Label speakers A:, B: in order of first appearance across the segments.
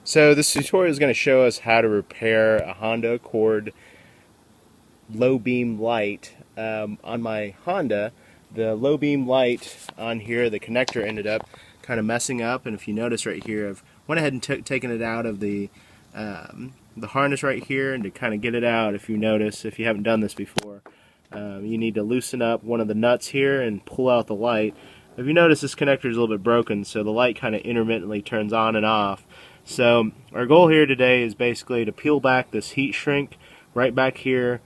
A: So this tutorial is going to show us how to repair a Honda Accord low beam light. On my Honda, the low beam light on here, the connector ended up kind of messing up, and if you notice right here, I've went ahead and taken it out of the harness right here, and to kind of get it out, if you notice, if you haven't done this before, you need to loosen up one of the nuts here and pull out the light. If you notice, this connector is a little bit broken, so the light kind of intermittently turns on and off. So our goal here today is basically to peel back this heat shrink right back here,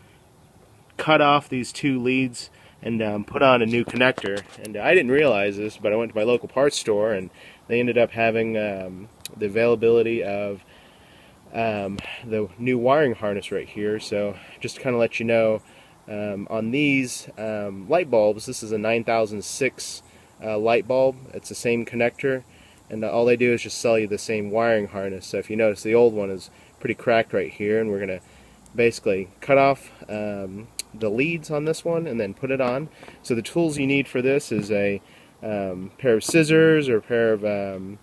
A: cut off these two leads, and put on a new connector. And I didn't realize this, but I went to my local parts store and they ended up having the availability of the new wiring harness right here. So just to kind of let you know, on these light bulbs, this is a 9006 light bulb. It's the same connector, and all they do is just sell you the same wiring harness. So if you notice, the old one is pretty cracked right here, and we're going to basically cut off the leads on this one and then put it on. So the tools you need for this is a pair of scissors or a pair of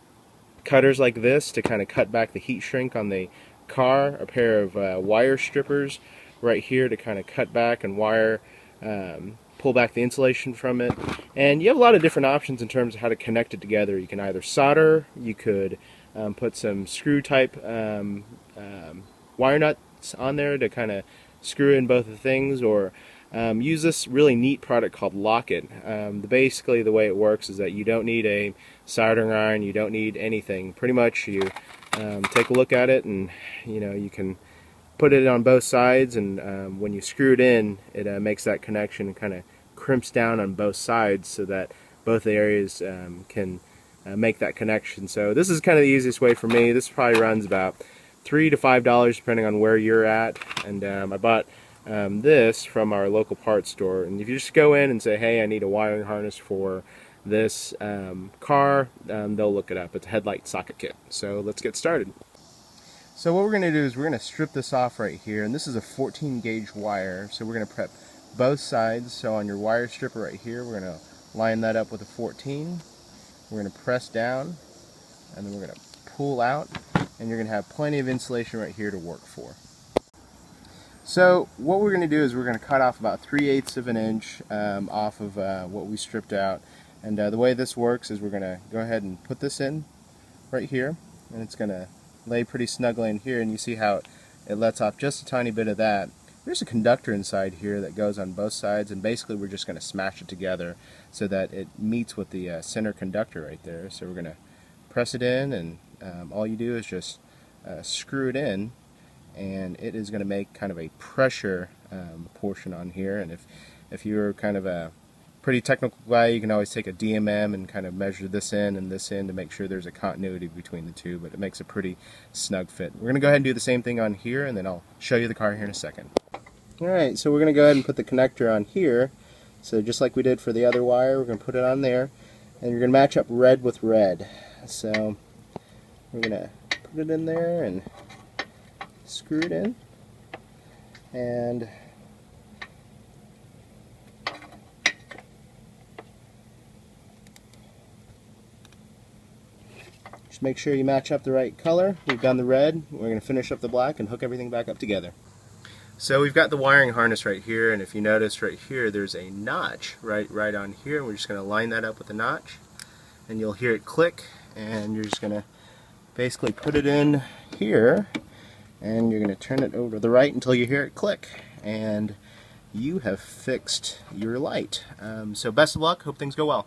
A: cutters like this to kind of cut back the heat shrink on the car, a pair of wire strippers right here to kind of cut back and wire, pull back the insulation from it. And you have a lot of different options in terms of how to connect it together. You can either solder, you could put some screw type wire nuts on there to kind of screw in both the things, or use this really neat product called Lock It. Basically the way it works is that you don't need a soldering iron, you don't need anything. Pretty much you take a look at it, and you can put it on both sides, and when you screw it in, it makes that connection and kind of crimps down on both sides so that both areas can make that connection. So this is kind of the easiest way for me. This probably runs about $3 to $5 depending on where you're at, and I bought this from our local parts store. And if you just go in and say, hey, I need a wiring harness for this car, they'll look it up. It's a headlight socket kit. So let's get started. So what we're going to do is we're going to strip this off right here, and this is a 14 gauge wire, so we're going to prep both sides. So on your wire stripper right here, we're going to line that up with a 14. We're going to press down, and then we're going to pull out, and you're going to have plenty of insulation right here to work for. So what we're going to do is we're going to cut off about 3/8 of an inch off of what we stripped out. And the way this works is we're going to go ahead and put this in right here, and it's going to lay pretty snugly in here, and you see how it lets off just a tiny bit of that. There's a conductor inside here that goes on both sides, and basically we're just going to smash it together so that it meets with the center conductor right there. So we're going to press it in, and all you do is just screw it in, and it is going to make kind of a pressure portion on here. And if you're kind of a pretty technical guy, you can always take a DMM and kind of measure this in and this in to make sure there's a continuity between the two, but it makes a pretty snug fit. We're going to go ahead and do the same thing on here, and then I'll show you the car here in a second. Alright, so we're going to go ahead and put the connector on here. So just like we did for the other wire, we're going to put it on there, and you're going to match up red with red. So we're going to put it in there and screw it in, and just make sure you match up the right color. We've done the red, we're going to finish up the black and hook everything back up together. So we've got the wiring harness right here, and if you notice right here, there's a notch right on here, and we're just going to line that up with the notch, and you'll hear it click, and you're just going to basically put it in here, and you're going to turn it over to the right until you hear it click, and you have fixed your light. So best of luck, hope things go well.